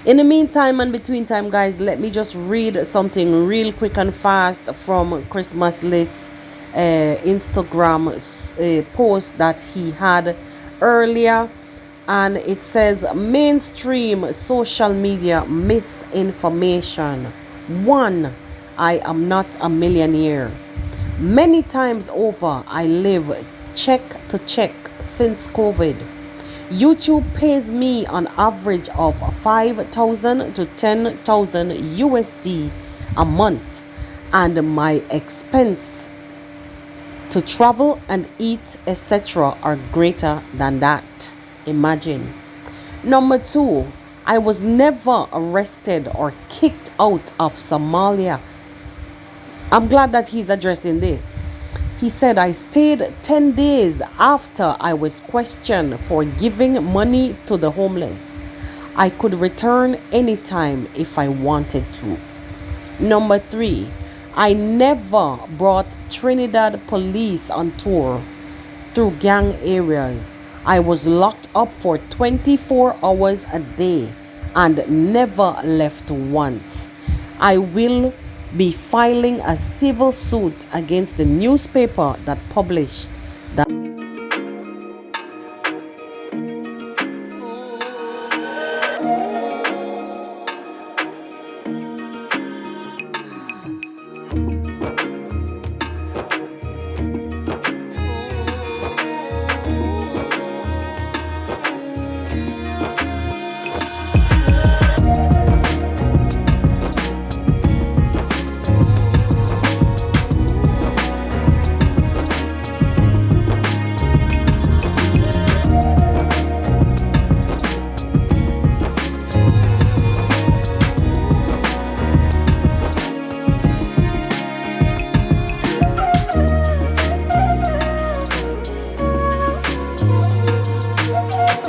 In the meantime and between time, guys, let me just read something real quick and fast from Christmas list Instagram post that he had earlier. And it says mainstream social media misinformation. 1. I am not a millionaire. Many times over, I live check to check since COVID. YouTube pays me on average of 5,000 to 10,000 USD a month, and my expense to travel and eat, etc., are greater than that. Imagine. Number 2, I was never arrested or kicked out of Somalia. I'm glad that he's addressing this. He said, I stayed 10 days after I was questioned for giving money to the homeless. I could return anytime if I wanted to. Number 3, I never brought Trinidad police on tour through gang areas. I was locked up for 24 hours a day and never left once. I will be filing a civil suit against the newspaper that published that.